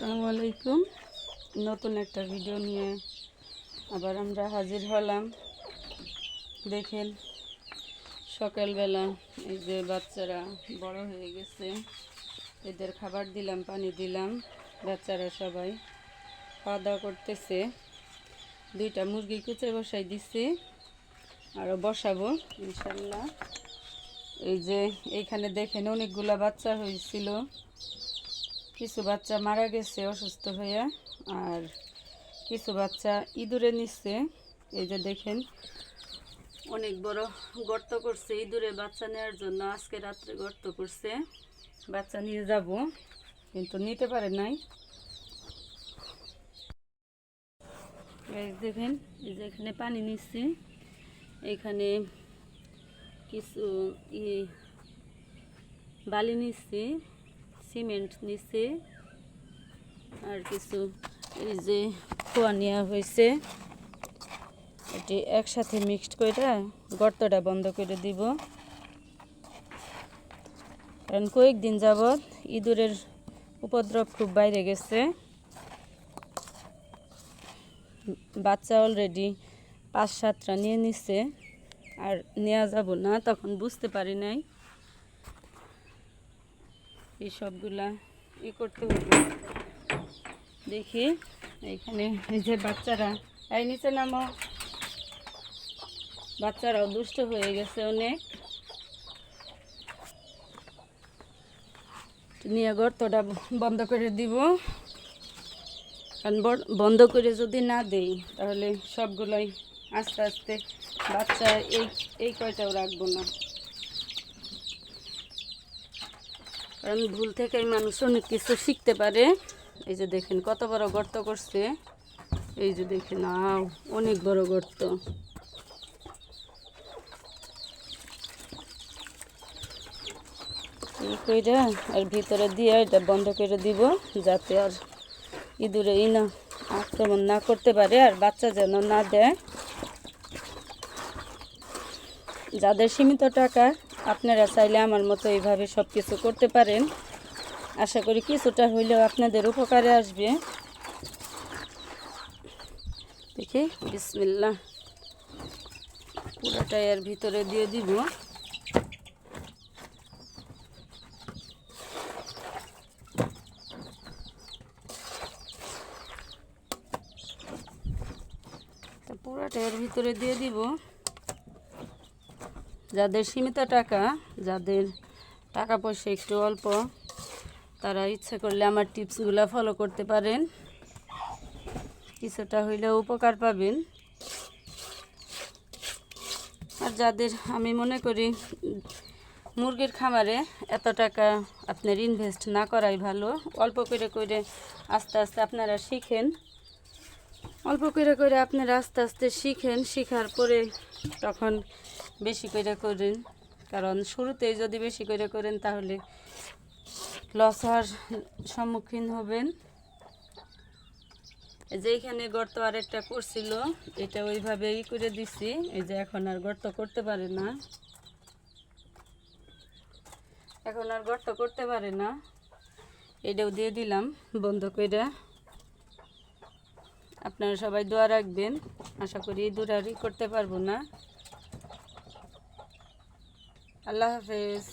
আসসালামু আলাইকুম। নতুন একটা ভিডিও নিয়ে আবার আমরা হাজির হলাম। দেখেন সকালবেলা এই যে বাচ্চারা বড় হয়ে গেছে, এদের খাবার দিলাম, পানি দিলাম, বাচ্চারা সবাই খাওয়া দাওয়া করতেছে। দুইটা মুরগি কুচে বসাই দিছি, আরও বসাবো ইনশাল্লাহ। এই যে এইখানে দেখেন অনেকগুলা বাচ্চা হয়েছিল, কিছু বাচ্চা মারা গেছে অসুস্থ হয়ে, আর কিছু বাচ্চা ইঁদুরে নিচ্ছে। এই যে দেখেন অনেক বড় গর্ত করছে ইঁদুরে বাচ্চা নেওয়ার জন্য। আজকে রাত্রে গর্ত করছে, বাচ্চা নিয়ে যাব কিন্তু নিতে পারে নাই। এই দেখেন এই যে এখানে পানি নিচ্ছে, এখানে কিছু বালি নিচ্ছে, সিমেন্ট নিচ্ছে, আর কিছু এই যে খোয়া নেওয়া হয়েছে। এটি একসাথে মিক্সড করে গর্তটা বন্ধ করে দিব, কারণ কয়েকদিন যাবৎ ইঁদুরের উপদ্রব খুব বাইরে গেছে। বাচ্চা অলরেডি 5-7টা নিয়ে নিচ্ছে, আর নেওয়া যাব না, তখন বুঝতে পারি নাই। এই সবগুলা করতে হবে। দেখি এখানে এই যে বাচ্চারা এই নিচে নামো, বাচ্চারাও দুষ্ট হয়ে গেছে অনেক। নিয়ে গর্তটা বন্ধ করে দিব, কারণ বন্ধ করে যদি না দেই তাহলে সবগুলোই আস্তে আস্তে বাচ্চা এই কয়টাও রাখবো না, কারণ ভুল থেকে মানুষ অনেক কিছু শিখতে পারে। এই যে দেখেন কত বড় গর্ত করছে, এই যে দেখেন অনেক বড় গর্ত। কইরা আর ভিতরে দিয়ে এটা বন্ধ করে দিব, যাতে আর ইঁদুরে না আক্রমণ না করতে পারে, আর বাচ্চা যেন না দেয়। যাদের সীমিত টাকা, আপনারা চাইলে আমার মতো এইভাবে সব কিছু করতে পারেন। আশা করি কিছুটা হইলেও আপনাদের উপকারে আসবে। দেখি বিসমিল্লাহ, পুরোটাই এর ভিতরে দিয়ে দিব। পুরোটা এর ভিতরে দিয়ে দিব। যাদের সীমিত টাকা, যাদের টাকা পয়সা একটু অল্প, তারা ইচ্ছা করলে আমার টিপসগুলো ফলো করতে পারেন, কিছুটা হইলেও উপকার পাবেন। আর যাদের আমি মনে করি মুরগির খামারে এত টাকা আপনার ইনভেস্ট না করাই ভালো, অল্প করে করে আস্তে আস্তে আপনারা শিখেন, অল্প করে করে আপনারা আস্তে আস্তে শিখেন, শেখার পরে তখন বেশি করে করেন। কারণ শুরুতেই যদি বেশি করে করেন তাহলে লস হওয়ার সম্মুখীন হবেন। এই যে এখানে গর্ত আরেকটা করছিল, এটা ওইভাবেই করে দিছি। এই যে এখন আর গর্ত করতে পারে না, এখন আর গর্ত করতে পারে না। এটাও দিয়ে দিলাম বন্ধ করে। আপনারা সবাই দোয়া রাখবেন, আশা করি ইঁদুর আর করতে পারবো না। আল্লাহ হাফেজ।